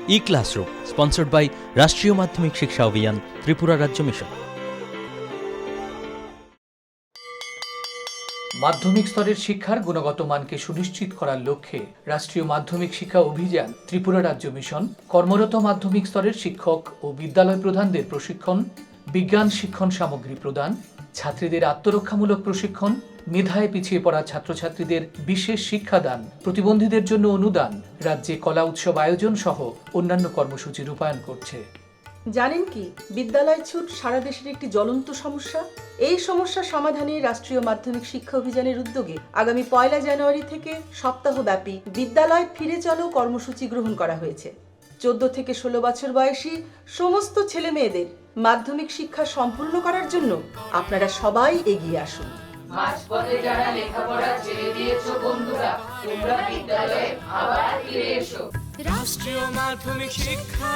E-Classroom, sponsored by রাষ্ট্রীয় মাধ্যমিক শিক্ষা অভিযান, ত্রিপুরা রাজ্য মিশন। মাধ্যমিক স্তরের শিক্ষার গুণগত মানকে সুনিশ্চিত করার লক্ষ্যে রাষ্ট্রীয় মাধ্যমিক শিক্ষা অভিযান, ত্রিপুরা রাজ্য মিশন কর্মরত মাধ্যমিক স্তরের শিক্ষক ও বিদ্যালয় প্রধানদের প্রশিক্ষণ, বিজ্ঞান শিক্ষণ সামগ্রী প্রদান, ছাত্রীদের আত্মরক্ষামূলক প্রশিক্ষণ, মেধায় পিছিয়ে পড়া ছাত্রছাত্রীদের বিশেষ শিক্ষাদান, প্রতিবন্ধীদের জন্য অনুদান, রাজ্যে কলা উৎসব আয়োজন সহ অন্যান্য কর্মসূচি রূপায়ণ করছে। জানেন কি, বিদ্যালয় ছুট সারা দেশের একটি জ্বলন্ত সমস্যা। এই সমস্যা সমাধানে রাষ্ট্রীয় মাধ্যমিক শিক্ষা অভিযানের উদ্যোগে আগামী 1 জানুয়ারি থেকে সপ্তাহব্যাপী বিদ্যালয় ফিরে চলো কর্মসূচি গ্রহণ করা হয়েছে। 14 থেকে 16 বছর বয়সী সমস্ত ছেলে মেয়েদের মাধ্যমিক শিক্ষা সম্পূর্ণ করার জন্য আপনারা সবাই এগিয়ে আসুন। মাঝপথে যারা লেখাপড়া ছেড়ে দিয়েছো বন্ধুরা, তোমরা বিদ্যালয়ে আবার ফিরে এসো। রাষ্ট্রীয় মাধ্যমিক শিক্ষা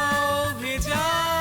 অভিযান।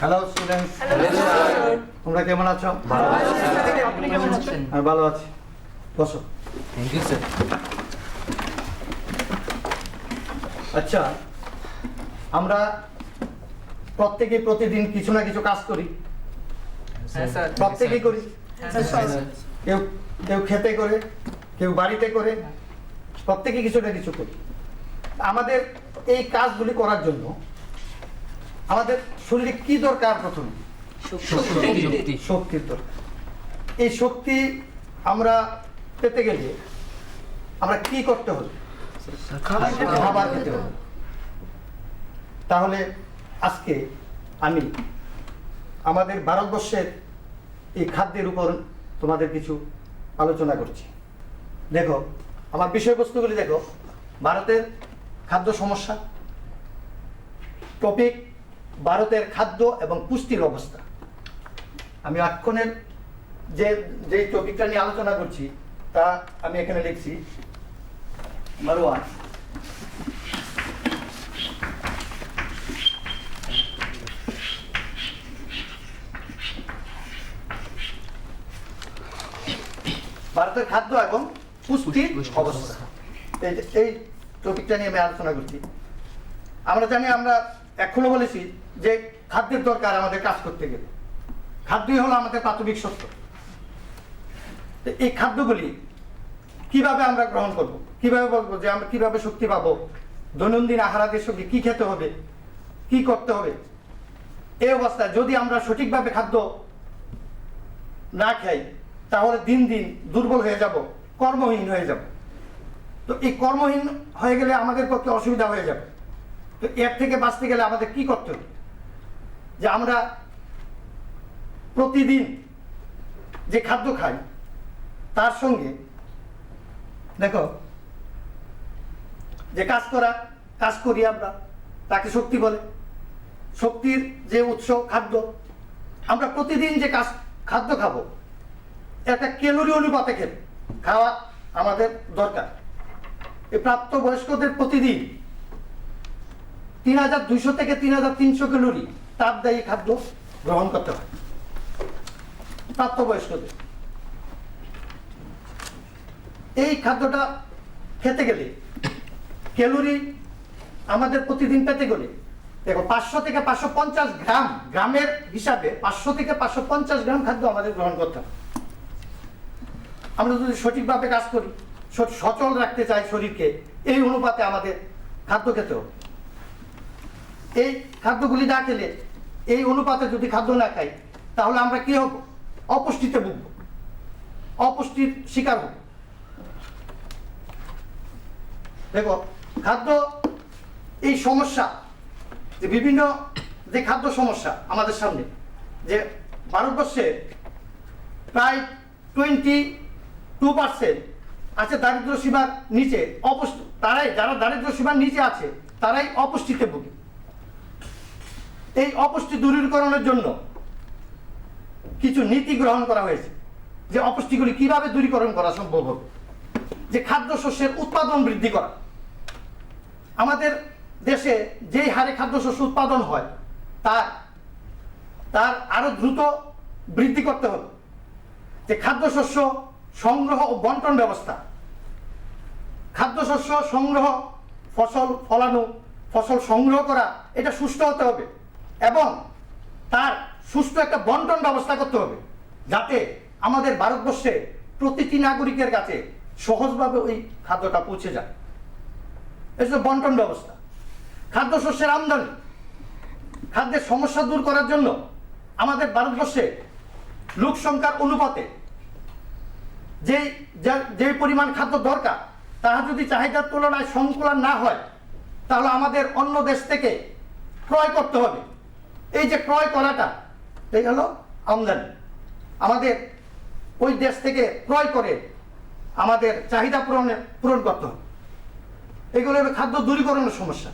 হ্যালো স্টুডেন্টস, তোমরা কেমন আছো? আপনি কেমন আছেন? আমি ভালো আছি, বসো। Thank you sir. আচ্ছা, আমরা প্রত্যেকেই প্রতিদিন কিছু না কিছু কাজ করি। প্রত্যেকেই করি। কেউ কেউ খেতে করে, কেউ বাড়িতে করে, প্রত্যেকে কিছু না কিছু করি। আমাদের এই কাজগুলি করার জন্য আমাদের শরীরে কি দরকার? প্রথমে শক্তির দরকার। এই শক্তি আমরা পেতে গেলে আমরা কি করতে হবে? খাবার খেতে হবে। তাহলে আজকে আমি আমাদের ভারতবর্ষের এই খাদ্যের উপর তোমাদের কিছু আলোচনা করছি। দেখো, আমার বিষয়বস্তুগুলি দেখো। ভারতের খাদ্য সমস্যা, টপিক ভারতের খাদ্য এবং পুষ্টির অবস্থা। আমি এক্ষণের যে টপিকটা নিয়ে আলোচনা করছি তা আমি এখানে লিখছি। মারওয়ান, ভারতের খাদ্য এবং পুষ্টির অবস্থা, এই টপিকটা নিয়ে আমি আলোচনা করছি। আমরা জানি, আমরা এখনো বলেছি যে খাদ্যের দরকার আমাদের কাজ করতে গেলে। খাদ্যই হলো আমাদের প্রাথমিক সত্য। এই খাদ্যগুলি কিভাবে আমরা গ্রহণ করব, কিভাবে বলবো যে আমরা কিভাবে শক্তি পাবো, দৈনন্দিন আহারের সঙ্গে কি খেতে হবে, কি করতে হবে। এই অবস্থায় যদি আমরা সঠিকভাবে খাদ্য না খাই তাহলে দিন দিন দুর্বল হয়ে যাব, কর্মহীন হয়ে যাব। তো এই কর্মহীন হয়ে গেলে আমাদের পক্ষে অসুবিধা হয়ে যাবে। তো এর থেকে বাঁচতে গেলে আমাদের কি করতে হবে? যে আমরা প্রতিদিন যে খাদ্য খাই তার সঙ্গে দেখো, যে কাজ করি আমরা, তাকে শক্তি বলে। শক্তির যে উৎস খাদ্য, আমরা প্রতিদিন যে খাদ্য খাবো একটা ক্যালোরি অনুপাতে খাওয়া আমাদের দরকার। এই প্রাপ্তবয়স্কদের প্রতিদিন 3200 থেকে 3300 ক্যালোরি তাপদায়ী খাদ্য গ্রহণ করতে হয় প্রাপ্তবয়স্কদের। এই খাদ্যটা খেতে গেলে ক্যালোরি আমাদের প্রতিদিন পেতে গেলে দেখো 500 থেকে 550 গ্রাম, গ্রামের হিসাবে 500 থেকে 550 গ্রাম খাদ্য আমাদের গ্রহণ করতে হবে। আমরা যদি সঠিকভাবে কাজ করি, সচল রাখতে চাই শরীরকে, এই অনুপাতে আমাদের খাদ্য খেতে হবে। এই খাদ্যগুলি না খেলে, এই অনুপাতে যদি খাদ্য না খাই, তাহলে আমরা কি হব? অপুষ্টিতে ভুগব, অপুষ্টির শিকার হব। দেখো, খাদ্য এই সমস্যা, যে বিভিন্ন যে খাদ্য সমস্যা আমাদের সামনে, যে ভারতবর্ষে প্রায় 22% আছে দারিদ্র সীমার নিচে, তারাই, যারা দারিদ্র সীমার নিচে আছে, তারাই অপুষ্টিতে ভোগে। এই অপুষ্টি দূরীকরণের জন্য কিছু নীতি গ্রহণ করা হয়েছে, যে অপুষ্টিগুলি কিভাবে দূরীকরণ করা সম্ভব হবে। যে খাদ্যশস্যের উৎপাদন বৃদ্ধি করা, আমাদের দেশে যেই হারে খাদ্যশস্য উৎপাদন হয় তার আরো দ্রুত বৃদ্ধি করতে হবে। যে খাদ্যশস্য সংগ্রহ ও বন্টন ব্যবস্থা, খাদ্যশস্য সংগ্রহ, ফসল ফলানো, ফসল সংগ্রহ করা, এটা সুষ্ঠু হতে হবে এবং তার সুষ্ঠু একটা বন্টন ব্যবস্থা করতে হবে, যাতে আমাদের ভারতবর্ষে প্রতিটি নাগরিকের কাছে সহজভাবে ওই খাদ্যটা পৌঁছে যায়। এই যে বন্টন ব্যবস্থা, খাদ্যশস্যের আমদানি, খাদ্যের সমস্যা দূর করার জন্য আমাদের ভারতবর্ষে লোক সংখ্যার অনুপাতে যে পরিমাণ খাদ্য দরকার, তাহা যদি চাহিদার তুলনায় সংকুলান না হয়, তাহলে আমাদের অন্য দেশ থেকে ক্রয় করতে হবে। এই যে ক্রয় করাটা, এই হলো আমদানি। আমাদের ওই দেশ থেকে ক্রয় করে আমাদের চাহিদা পূরণ করতে হবে। এগুলো হলো খাদ্য দূরীকরণের সমস্যা।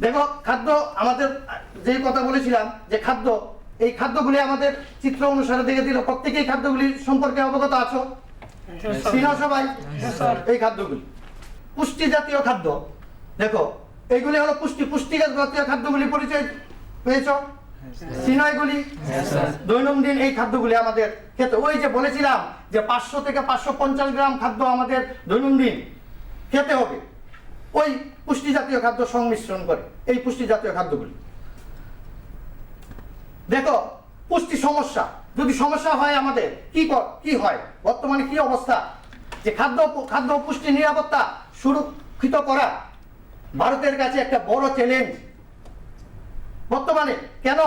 দেখো, খাদ্য, আমাদের যে কথা বলেছিলাম যে খাদ্য, এই খাদ্যগুলি আমাদের চিত্র অনুসারে দেখে দিল, প্রত্যেকেই খাদ্যগুলি সম্পর্কে অবগত আছো? সবাই এই খাদ্যগুলি পুষ্টি জাতীয় খাদ্য। দেখো, এইগুলি হলো পুষ্টিকর জাতীয় খাদ্যগুলি পরিচয় পেয়েছ? সিনয়গুলি দৈনন্দিন এই খাদ্যগুলি আমাদের খেতে, ওই যে বলেছিলাম যে 500 থেকে 550 গ্রাম খাদ্য আমাদের দৈনন্দিন খেতে হবে, ওই পুষ্টি জাতীয় খাদ্য সংমিশ্রণ করে এই পুষ্টি জাতীয় খাদ্যগুলি। দেখো, পুষ্টি সমস্যা, যদি সমস্যা হয় আমাদের কি হয়, বর্তমানে কি অবস্থা, যে খাদ্য পুষ্টি নিরাপত্তা সুরক্ষিত করা ভারতের কাছে একটা বড় চ্যালেঞ্জ বর্তমানে। কেন?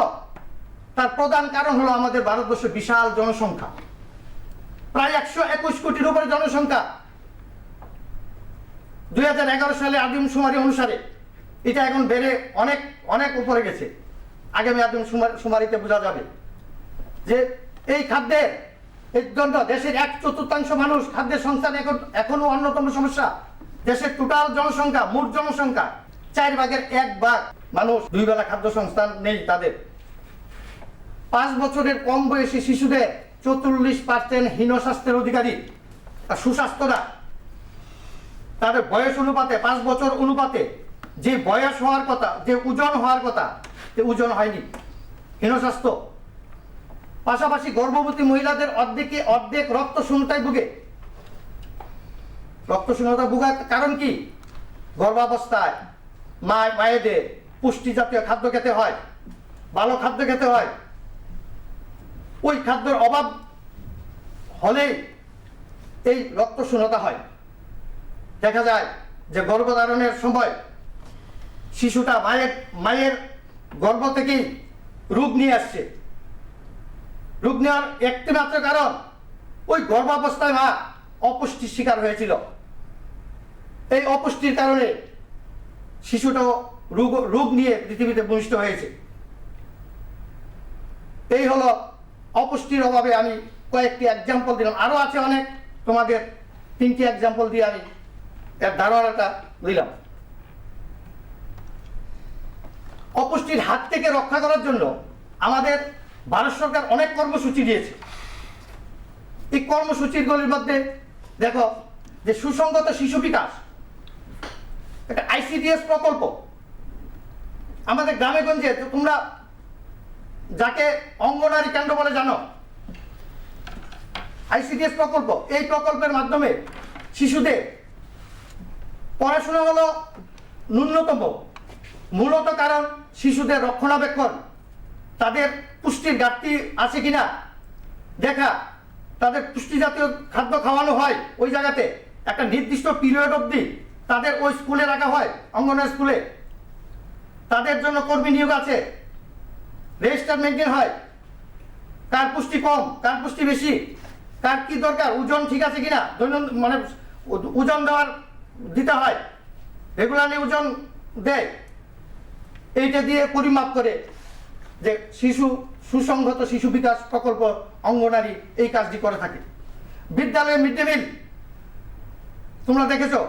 তার প্রধান কারণ হলো আমাদের ভারতবর্ষের বিশাল জনসংখ্যা, প্রায় 121 কোটির উপরে জনসংখ্যা। 2011 সালে আদমশুমারি অনুসারে এটা এখন বেড়ে অনেক অনেক উপরে গেছে। আগামী আদমশুমারিতে বোঝা যাবে যে এই খাদ্যের জন্য দেশের 1/4 মানুষ খাদ্যের সংস্থান এখনো অন্যতম সমস্যা। দেশের টোটাল জনসংখ্যা, মোট জনসংখ্যা 1/4 মানুষ 2 বেলা খাদ্য সংস্থান নেই তাদের। 5 বছরের কম বয়সী শিশুদের 44% হীন স্বাস্থ্যের অধিকারী, আর সুস্বাস্থ্য না। তাদের বয়স অনুপাতে, 5 বছর অনুপাতে যে বয়স হওয়ার কথা, যে ওজন হওয়ার কথা, ওজন হয়নি, হীন স্বাস্থ্য। পাশাপাশি গর্ভবতী মহিলাদের অর্ধেক রক্তশূন্যতায় ভুগে। রক্তশূন্যতা ভোগার কারণ কি? গর্ভাবস্থায় মায়েদের পুষ্টি জাতীয় খাদ্য খেতে হয়, ভালো খাদ্য খেতে হয়। ওই খাদ্যের অভাব হলে এই রক্তশূন্যতা হয়। দেখা যায় যে গর্ভধারণের সময় শিশুটা মায়ের গর্ভ থেকেই রোগ নিয়ে আসছে। রোগ নেওয়ার একটি মাত্র কারণ, ওই গর্ভাবস্থায় মা অপুষ্টির শিকার হয়েছিল। এই অপুষ্টির কারণে শিশুটাও রোগ নিয়ে পৃথিবীতে ভূমিষ্ঠ হয়েছে। এই হলো অপুষ্টির অভাবে আমি কয়েকটি এক্সাম্পল দিলাম, আরো আছে অনেক, তোমাদের 3টি এক্সাম্পল দিয়ে আমি এর ধারণাটা দিলাম। অপুষ্টির হাত থেকে রক্ষা করার জন্য আমাদের ভারত সরকার অনেক কর্মসূচি দিয়েছে। এই কর্মসূচিগুলির মধ্যে দেখো যে সুসংগত শিশু বিকাশ, একটা ICDS প্রকল্প। আমাদের গ্রামে গঞ্জে তোমরা যাকে অঙ্গনারী কেন্দ্র বলে জানো, ICDS প্রকল্প, এই প্রকল্পের মাধ্যমে শিশুদের পড়াশোনা হলো ন্যূনতম, মূলত কারণ শিশুদের রক্ষণাবেক্ষণ, তাদের পুষ্টির ঘাটতি আছে কিনা দেখা, তাদের পুষ্টি জাতীয় খাদ্য খাওয়ানো হয় ওই জায়গাতে, একটা নির্দিষ্ট পিরিয়ড অবধি তাদের ওই স্কুলে রাখা হয়, অঙ্গনওয়াড়ি স্কুলে। তাদের জন্য কর্মী নিয়োগ আছে, রেজিস্টার মেনটেন হয়, কার পুষ্টি কম, কার পুষ্টি বেশি, কার কি দরকার, ওজন ঠিক আছে কিনা, দৈনন্দিন মানে ওজন দিতে হয়, রেগুলারলি ওজন দেয়। এইটা দিয়ে পরিমাপ করে যে সুসংহত শিশু বিকাশ প্রকল্প অঙ্গনারী এই কাজটি করে থাকে। বিদ্যালয়ে মিড ডে মিল তোমরা দেখেছো,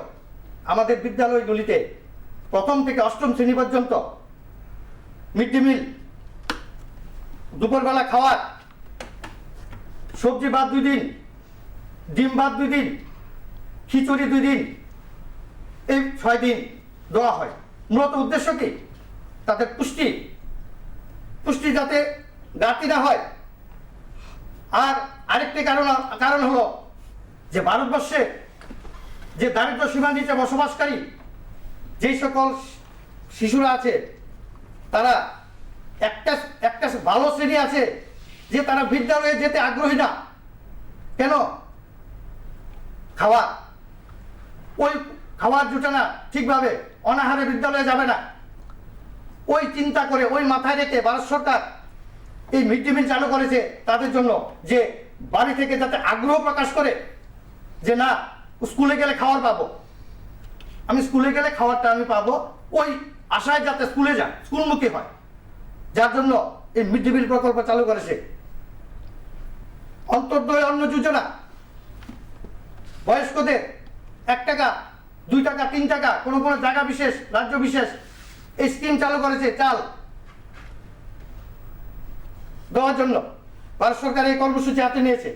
আমাদের বিদ্যালয়গুলিতে প্রথম থেকে অষ্টম শ্রেণী পর্যন্ত মিড ডে মিল, দুপুরবেলা খাওয়ার, সবজি বাদ 2 দিন, ডিম বাদ 2 দিন, খিচুড়ি 2 দিন, এই 6 দিন দেওয়া হয়। মূলত উদ্দেশ্য কি? তাদের পুষ্টি যাতে ঘাটতি না হয়। আর আরেকটি কারণ হলো যে ভারতবর্ষে যে দারিদ্র সীমার নিচে বসবাসকারী যেই সকল শিশুরা আছে, তারা একটা ভালো শ্রেণী আছে যে তারা বিদ্যালয়ে যেতে আগ্রহী না। কেন? ওই খাওয়ার জুটে না ঠিকভাবে, অনাহারে বিদ্যালয়ে যাবে না। ওই চিন্তা করে, ওই মাথায় রেখে ভারত সরকার এই মিড ডে মিল চালু করেছে তাদের জন্য, যে বাড়ি থেকে যাতে আগ্রহ প্রকাশ করে যে না, স্কুলে গেলে খাবার পাবো, আমি স্কুলে গেলে খাবারটা আমি পাবো, ওই আশায় যাতে স্কুলে যায়, স্কুলমুখী হয়, যার জন্য এই মিড ডে মিল প্রকল্প চালু করেছে। অন্তর্দয় অন্ন যোজনা, বয়স্কদের 1 টাকা, 2 টাকা, 3 টাকা, কোনো জায়গা বিশেষ, রাজ্য বিশেষ এই স্কিম চালু করেছে চাল দেওয়ার জন্য। ভারত সরকার এই কর্মসূচি হাতে নিয়েছে।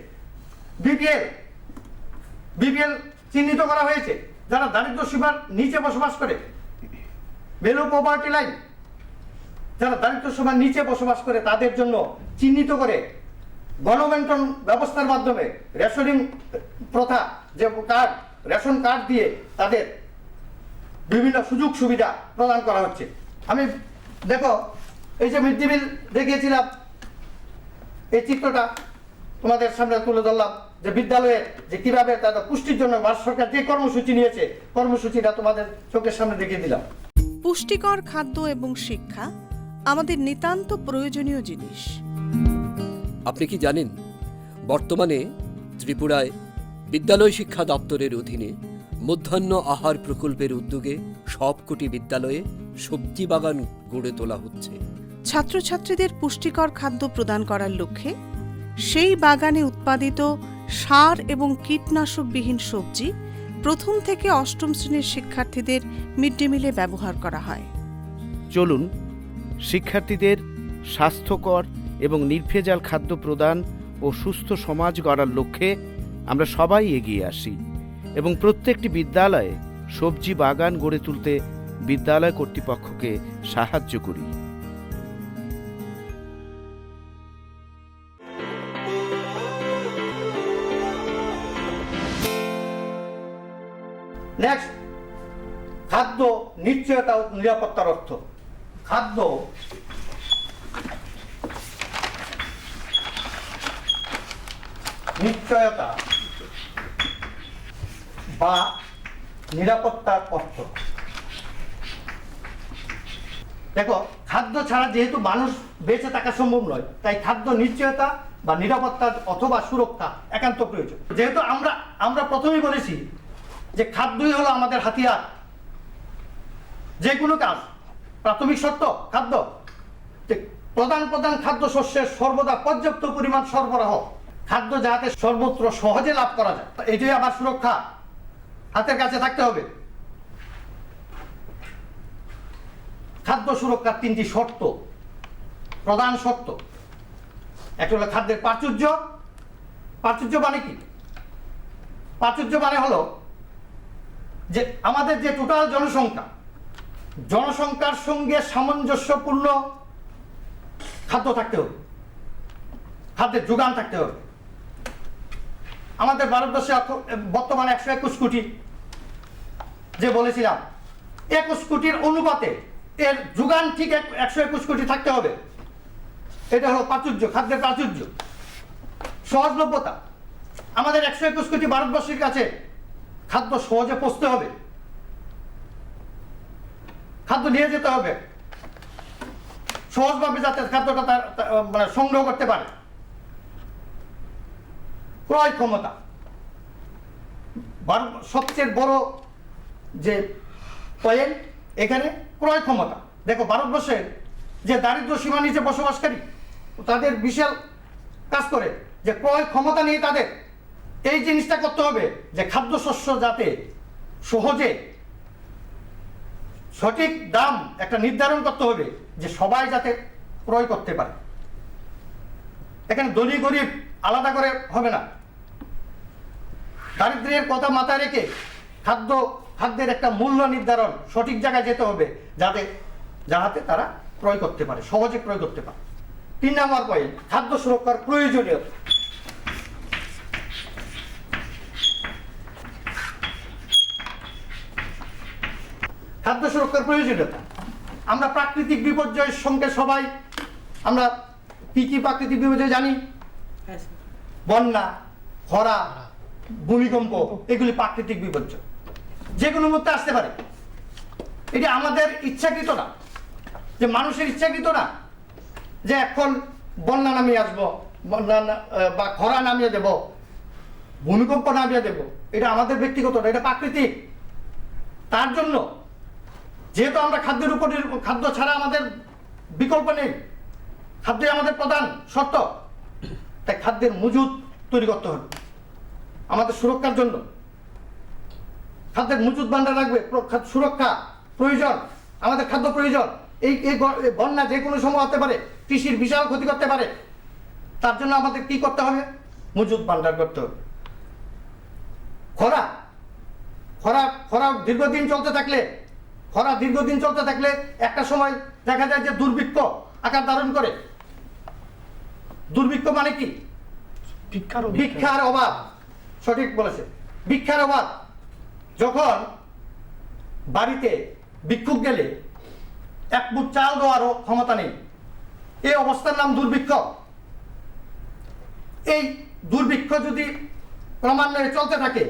বিপিএল চিহ্নিত করা হয়েছে, যারা দারিদ্র সীমার নিচে বসবাস করে, বিলো পভার্টি লাইন, যারা দারিদ্র সীমার নিচে বসবাস করে তাদের জন্য চিহ্নিত করে গণবন্টন ব্যবস্থার মাধ্যমে রেশনিং প্রথা, যে রেশন কার্ড দিয়ে তাদের বিভিন্ন সুযোগ সুবিধা প্রদান করা হচ্ছে। আমি দেখো, এই যে মিড ডে মিল দেখিয়েছিলাম, এই চিত্রটা তোমাদের সামনে তুলে ধরলাম, যে বিদ্যালয়ে যে কিভাবে তাদের পুষ্টির জন্য ভারত সরকার যে কর্মসূচি নিয়েছে, কর্মসূচিটা তোমাদের চোখের সামনে দেখিয়ে দিলাম। পুষ্টিকর খাদ্য এবং শিক্ষা আমাদের নিতান্ত প্রয়োজনীয় জিনিস। আপনি কি জানেন, বর্তমানে ত্রিপুরায় বিদ্যালয় শিক্ষা দপ্তরের অধীনে মধ্যাহ্ন আহার প্রকল্পের উদ্যোগে সবকটি বিদ্যালয়ে সবজি বাগান গড়ে তোলা হচ্ছে। ছাত্রছাত্রীদের পুষ্টিকর খাদ্য প্রদান করার লক্ষ্যে সেই বাগানে উৎপাদিত সার এবং কীটনাশকবিহীন সবজি প্রথম থেকে অষ্টম শ্রেণীর শিক্ষার্থীদের মিড ডে মিলে ব্যবহার করা হয়। চলুন শিক্ষার্থীদের স্বাস্থ্যকর এবং নির্ভেজাল খাদ্য প্রদান ও সুস্থ সমাজ গড়ার লক্ষ্যে আমরা সবাই এগিয়ে আসি এবং প্রত্যেকটি বিদ্যালয়ে সবজি বাগান গড়ে তুলতে বিদ্যালয় কর্তৃপক্ষকে সাহায্য করি। নেক্সট, খাদ্য নিশ্চয়তা ও নিরাপত্তার অর্থ। খাদ্য নিশ্চয়তা বা নিরাপত্তার অর্থ। দেখো, খাদ্য ছাড়া যেহেতু মানুষ বেঁচে থাকা সম্ভব নয়, তাই খাদ্য নিশ্চয়তা বা নিরাপত্তা অথবা সুরক্ষা একান্ত প্রয়োজন। যেহেতু আমরা প্রথমেই বলেছি যে খাদ্যই হলো আমাদের হাতিয়ার। যে কোনো কাজ প্রাথমিক শর্ত খাদ্য, প্রধান খাদ্য শস্যের সর্বদা পর্যাপ্ত পরিমাণ সরবরাহ, খাদ্য যাতে সর্বত্র সহজে লাভ করা যায়, এটাই আবার সুরক্ষা, হাতের কাছে থাকতে হবে। খাদ্য সুরক্ষার 3টি শর্ত, প্রধান শর্ত। একটা হলো খাদ্যের প্রাচুর্য। প্রাচুর্য মানে কি? প্রাচুর্য মানে হলো যে আমাদের যে টোটাল জনসংখ্যার সঙ্গে সামঞ্জস্যপূর্ণ খাদ্য থাকতে হবে, খাদ্যের যোগান থাকতে হবে। আমাদের ভারতবর্ষে বর্তমানে 121 কোটি, যে বলেছিলাম 21 কোটির অনুপাতে এর যোগান ঠিক 121 কোটি থাকতে হবে। এটা হলো প্রাচুর্য, খাদ্যের প্রাচুর্য। সহজলভ্যতা, আমাদের 121 কোটি ভারতবর্ষের কাছে খাদ্য সহজে পচতে হবে, খাদ্য নিয়ে যেতে হবে সহজভাবে, যাতে খাদ্যটা মানে সংগ্রহ করতে পারে। ক্রয় ক্ষমতা সবচেয়ে বড় যে পয়েন্ট এখানে, ক্রয় ক্ষমতা। দেখো, ভারতবর্ষের যে দারিদ্র সীমা নিচে বসবাসকারী, তাদের বিশাল কাজ করে যে ক্রয় ক্ষমতা নিয়ে তাদের এই জিনিসটা করতে হবে যে খাদ্যশস্য যাতে সহজে সঠিক দাম একটা নির্ধারণ করতে হবে, যে সবাই যাতে ক্রয় করতে পারে। এখানে ধনী গরিব আলাদা করে হবে না, দারিদ্র্যের কথা মাথায় রেখে খাদ্যের একটা মূল্য নির্ধারণ সঠিক জায়গায় যেতে হবে, যাতে তারা ক্রয় করতে পারে, সহজে ক্রয় করতে পারে। 3 নম্বর পয়েন্ট, খাদ্য সুরক্ষার প্রয়োজনীয়তা। খাদ্য সুরক্ষার প্রয়োজনীয়তা, আমরা প্রাকৃতিক বিপর্যয়ের সঙ্গে সবাই আমরা কি প্রাকৃতিক বিপর্যয় জানি? বন্যা, খরা, ভূমিকম্প, এগুলি প্রাকৃতিক বিপর্যয়, যে কোনো মুহূর্তে আসতে পারে। এটি আমাদের ইচ্ছাকৃত না, যে মানুষের ইচ্ছাকৃত না যে এখন বন্যা নামিয়ে আসবো, বা খরা নামিয়ে দেব, ভূমিকম্প নামিয়ে দেব। এটা আমাদের ব্যক্তিগত না, এটা প্রাকৃতিক। তার জন্য যেহেতু আমরা খাদ্যের উপর, খাদ্য ছাড়া আমাদের বিকল্প নেই, খাদ্যই আমাদের প্রধান শর্ত, তাই খাদ্যের মজুদ তৈরি করতে হবে আমাদের সুরক্ষার জন্য। খাদ্যের মজুদ ভান্ডার রাখবে, সুরক্ষা প্রয়োজন, আমাদের খাদ্য প্রয়োজন। এই বন্যা যে কোনো সময় হতে পারে, কৃষির বিশাল ক্ষতি করতে পারে। তার জন্য আমাদের কি করতে হবে? মজুদ ভান্ডার করতে হবে। খরা দীর্ঘদিন চলতে থাকলে একটা সময় দেখা যায় যে দুর্ভিক্ষ আকার ধারণ করে। দুর্ভিক্ষ মানে কি? ভিক্ষার অভাব। সঠিক বলেছে, ভিক্ষার অভাব। যখন বাড়িতে ভিক্ষুক গেলে এক মুঠ চাল দেওয়ারও ক্ষমতা নেই, এই অবস্থার নাম দুর্ভিক্ষ। এই দুর্ভিক্ষ যদি ক্রমান্বয়ে চলতে থাকে,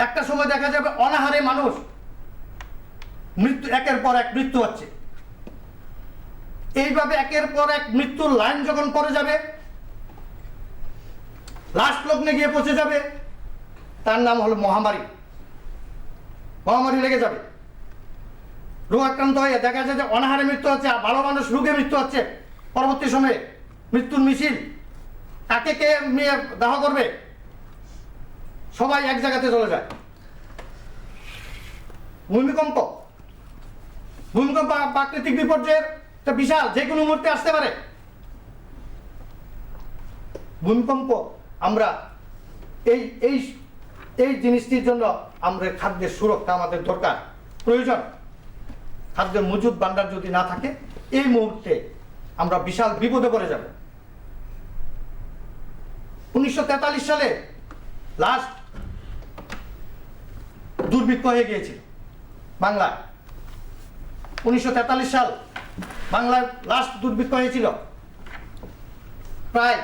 একটা সময় দেখা যাবে অনাহারে মানুষ একের পর এক মৃত্যু হচ্ছে। এইভাবে একের পর এক মৃত্যুর লাইন যখন পড়ে যাবে, লাস্ট লগ্নে গিয়ে পৌঁছে যাবে, তার নাম হলো মহামারী। মহামারী লেগে যাবে, রোগাক্রান্ত হয়ে দেখা যায় যে অনাহারে মৃত্যু হচ্ছে, ভালো মানুষ রোগে মৃত্যু হচ্ছে। পরবর্তী সময়ে মৃত্যুর মিছিল, কাকে কে নিয়ে দাহ করবে, সবাই এক জায়গাতে চলে যায়। ভূমিকম্প প্রাকৃতিক বিপর্যয়ের বিশাল, যে কোনো মুহূর্তে আসতে পারে। ভূমিকম্প আমরা এই জিনিসটির জন্য আমরা খাদ্যের সুরক্ষা আমাদের দরকার, প্রয়োজন। খাদ্যের মজুদ ভান্ডার যদি না থাকে, এই মুহূর্তে আমরা বিশাল বিপদে পড়ে যাব। 1943 সালে লাস্ট দুর্ভিক্ষ হয়ে গিয়েছিল বাংলায়। 1943 সাল বাংলায় লাস্ট দুর্ভিক্ষ হয়েছিল। প্রায়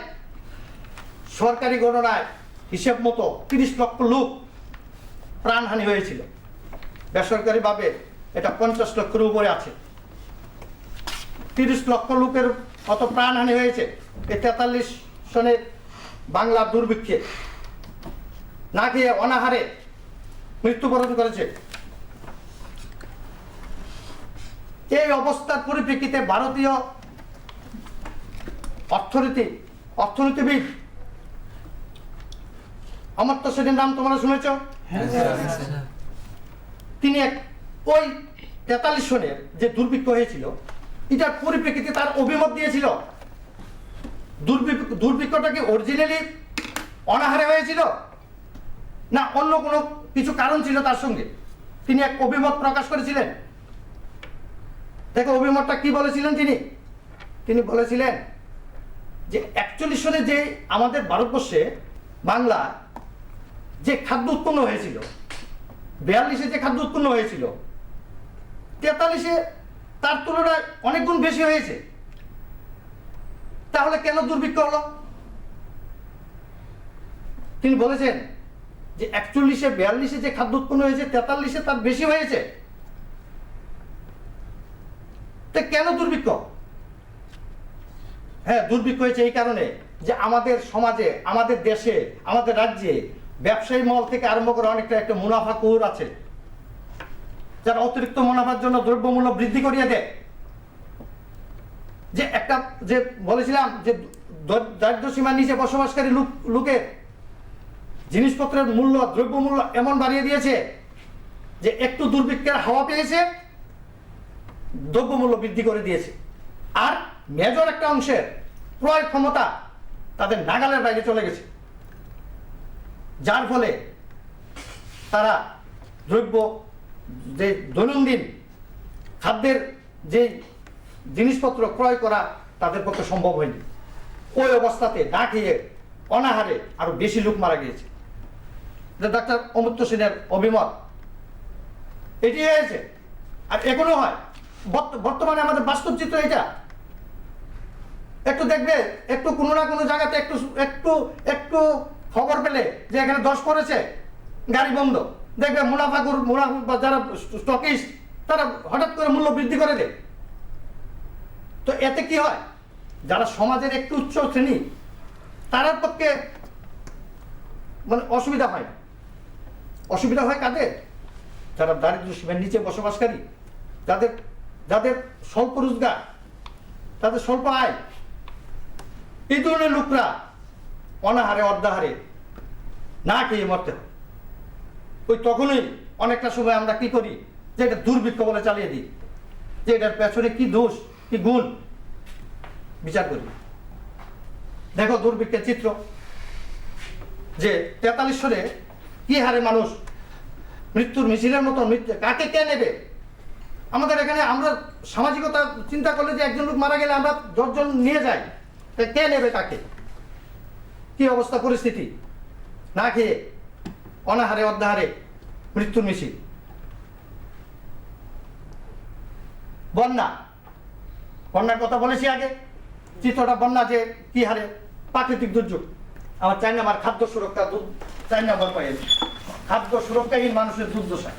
সরকারি গণনায় হিসেব মতো 30 লক্ষ লোক প্রাণহানি হয়েছিল। বেসরকারিভাবে এটা 50 লক্ষের উপরে আছে। 30 লক্ষ লোকের মতো প্রাণহানি হয়েছে এই 43 সনের বাংলার দুর্ভিক্ষে। না খেয়ে অনাহারে মৃত্যুবরণ করেছে। এই অবস্থার পরিপ্রেক্ষিতে ভারতীয় অর্থনীতিবিদ অমর্ত্য সেনের নাম তোমরা শুনেছ? তিনি ওই 43 সনের যে দুর্ভিক্ষ হয়েছিল, এটার পরিপ্রেক্ষিতে তার অভিমত দিয়েছিল। দুর্ভিক্ষটা কি অরিজিনালি অনাহারে হয়েছিল, না অন্য কোনো কিছু কারণ ছিল তার সঙ্গে? তিনি এক অভিমত প্রকাশ করেছিলেন। দেখো অভিমতটা কি বলেছিলেন তিনি বলেছিলেন যে 41 সনে যে আমাদের ভারতবর্ষে বাংলা যে খাদ্য উৎপন্ন হয়েছিল, 42-এ যে খাদ্য উৎপন্ন হয়েছিল, 43-এ তার তুলনায় অনেক গুণ বেশি হয়েছে। তাহলে কেন দুর্ভিক্ষ হলো? তিনি বলেছেন যে 41-এ 42-এ যে খাদ্য উৎপন্ন হয়েছে 43-এ তার বেশি হয়েছে। তো কেন দুর্ভিক্ষ? হ্যাঁ, দুর্ভিক্ষ হয়েছে এই কারণে যে আমাদের সমাজে, আমাদের দেশে, আমাদের রাজ্যে ব্যবসায়ী মহল থেকে আরম্ভ করে অনেকটা একটা মুনাফাখোর আছে, যারা অতিরিক্ত মুনাফার জন্য দ্রব্যমূল্য বৃদ্ধি করিয়ে দেয়। যে একটা যে বলেছিলাম যে দারিদ্র সীমার নিচে বসবাসকারী লোকের জিনিসপত্রের মূল্য, দ্রব্যমূল্য এমন বাড়িয়ে দিয়েছে যে একটু দুর্ভিক্ষের হাওয়া পেয়েছে, দ্রব্যমূল্য বৃদ্ধি করে দিয়েছে। আর মেজর একটা অংশের ক্রয় ক্ষমতা তাদের নাগালের বাইরে চলে গেছে, যার ফলে তারা দ্রব্য যে দৈনন্দিন খাদ্যের যে জিনিসপত্র ক্রয় করা তাদের পক্ষে সম্ভব হয়নি। ওই অবস্থাতে না খেয়ে অনাহারে আরো বেশি লোক মারা গিয়েছে। ডাক্তার অমর্ত্য সেনের অভিমত এটি হয়েছে, আর এখনো হয়। বর্তমানে আমাদের বাস্তব চিত্র এটা। একটু দেখবে, একটু কোনো না কোনো জায়গাতে একটু একটু একটু খবর পেলে যে এখানে 10 পড়েছে, গাড়ি বন্ধ, দেখবে মুনাফা যারা স্টকিস্ট তারা হঠাৎ করে মূল্য বৃদ্ধি করে দেয়। তো এতে কি হয়, যারা সমাজের একটু উচ্চ শ্রেণী তার পক্ষে মানে অসুবিধা হয় না। অসুবিধা হয় কাদের? যারা দারিদ্র সীমার নিচে বসবাসকারী, যাদের যাদের স্বল্প রোজগার, তাদের স্বল্প আয়, এই ধরনের লোকরা অনাহারে অর্ধাহারে না খেয়ে মরতে হয়। ওই তখনই অনেকটা সময় আমরা কি করি, যে এটা দুর্ভিক্ষ বলে চালিয়ে দিই, যে এটার পেছনে কি দোষ কি গুণ বিচার করি। দেখো দুর্ভিক্ষের চিত্র, যে 43 সালে কি হারে মানুষ মৃত্যুর মিছিলের মতো মৃত্যু, কাকে কে নেবে? আমাদের এখানে আমরা সামাজিকতা চিন্তা করলে যে একজন লোক মারা গেলে আমরা 10 জন নিয়ে যাই, কে নেবে তাকে? কি অবস্থা পরিস্থিতি, না খেয়ে অনাহারে অর্ধাহারে মৃত্যুর মিছিল। বন্যার কথা বলেছি আগে, চিত্রটা বন্যা যে কি হারে প্রাকৃতিক দুর্যোগ। আমার 4 নম্বর খাদ্য সুরক্ষা, 4 নম্বর পয়েন্ট, খাদ্য সুরক্ষাহীন মানুষের দুর্দশা।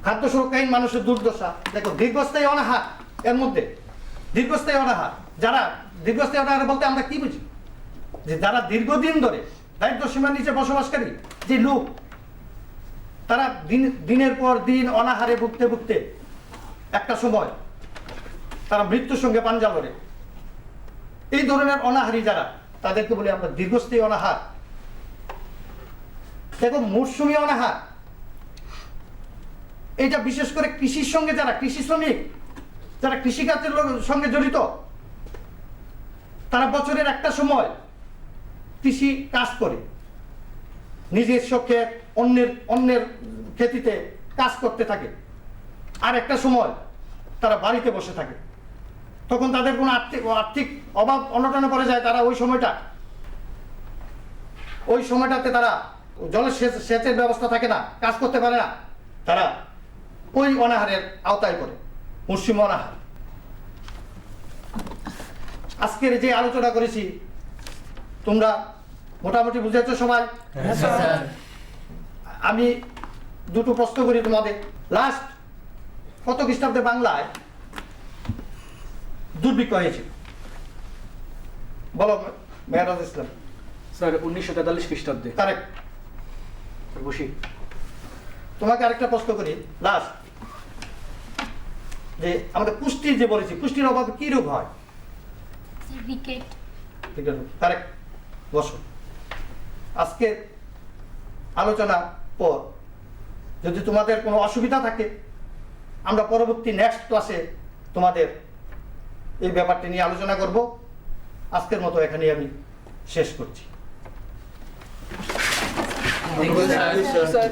খাদ্য সুরক্ষাহীন মানুষের দুর্দশা। দেখো দীর্ঘস্থায়ী অনাহার, এর মধ্যে দীর্ঘস্থায়ী অনাহার, যারা দীর্ঘস্থায়ী অনাহার বলতে আমরা কি বুঝি, যে যারা দীর্ঘদিন ধরে দারিদ্র সীমার নিচে বসবাসকারী যে লোক, তারা দিনের পর দিন অনাহারে ভুগতে ভুগতে একটা সময় তারা মৃত্যুর সঙ্গে পাঞ্জা লড়ে। এই ধরনের অনাহারী যারা, তাদেরকে বলি আমরা দীর্ঘস্থায়ী অনাহার। দেখো মৌসুমী অনাহার, এটা বিশেষ করে কৃষির সঙ্গে যারা, কৃষি শ্রমিক যারা কৃষিকাজের সঙ্গে জড়িত, তারা বছরের একটা সময় কৃষি কাজ করে, নিজস্ব ক্ষেত অন্যের খেতিতে কাজ করতে থাকে, আর একটা সময় তারা বাড়িতে বসে থাকে। তখন তাদের কোনো আর্থিক অভাব অনটনে পড়ে যায়। তারা ওই সময়টাতে তারা জলের সেচের ব্যবস্থা থাকে না, কাজ করতে পারে না, তারা ওই অনাহারের আওতায় পড়ে, মৌসুমী অনাহার। আজকের যে আলোচনা করেছি তোমরা মোটামুটি বুঝেছো সবাই? আমি দুটো প্রশ্ন করি তোমাদের। লাস্ট কত খ্রিস্টাব্দে বাংলায় দুর্ভিক্ষ হয়েছে বলো মেহরাজ ইসলাম? স্যার 1943 খ্রিস্টাব্দে। কারেক্ট। বসি, তোমাকে আরেকটা প্রশ্ন করি লাস্ট, যে আমাদের পুষ্টির যে বলেছি, পুষ্টির অভাবে কি রোগ হয়? কারেক্ট। বসো। আজকের আলোচনা পর যদি তোমাদের কোনো অসুবিধা থাকে, আমরা পরবর্তী নেক্সট ক্লাসে তোমাদের এই ব্যাপারটি নিয়ে আলোচনা করব। আজকের মতো এখানেই আমি শেষ করছি। স্যার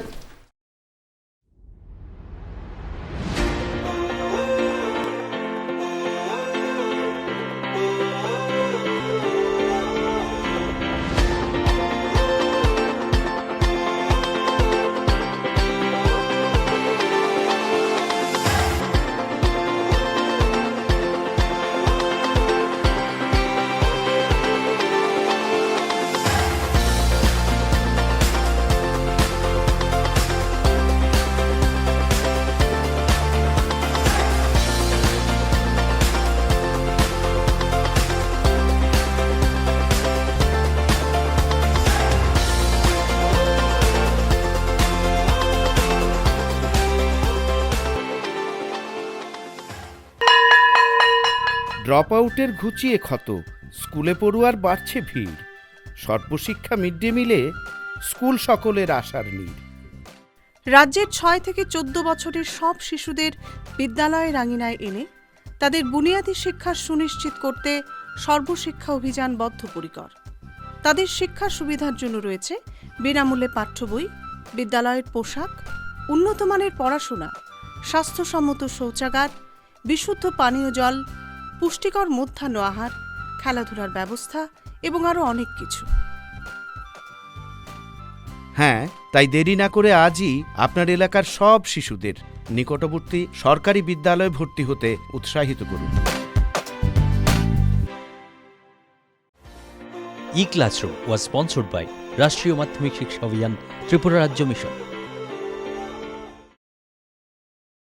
ড্রপ আউটের ঘুচিয়ে ক্ষত, স্কুলে পড়ুয়ার বাড়ছে ভিড়, সর্বশিক্ষা মিড ডে মিলে স্কুল সকলের আশার নীড়। রাজ্যের 6 থেকে 14 বছরের সব শিশুদের বিদ্যালয়ের আঙিনায় এনে তাদের বুনিয়াদী শিক্ষা সুনিশ্চিত করতে সর্বশিক্ষা অভিযান বদ্ধপরিকর। তাদের শিক্ষার সুবিধার জন্য রয়েছে বিনামূল্যে পাঠ্য বই, বিদ্যালয়ের পোশাক, উন্নত মানের পড়াশোনা, স্বাস্থ্যসম্মত শৌচাগার, বিশুদ্ধ পানীয় জল, পুষ্টিকর মধ্যাহ্ন আহার, খেলাধুলার ব্যবস্থা এবং আরও অনেক কিছু। হ্যাঁ, তাই দেরি না করে আজই আপনার এলাকার সব শিশুদের নিকটবর্তী সরকারি বিদ্যালয়ে ভর্তি হতে উৎসাহিত করুন। E-Classroom was sponsored by রাষ্ট্রীয় মাধ্যমিক শিক্ষা অভিযান ত্রিপুরা রাজ্য মিশন।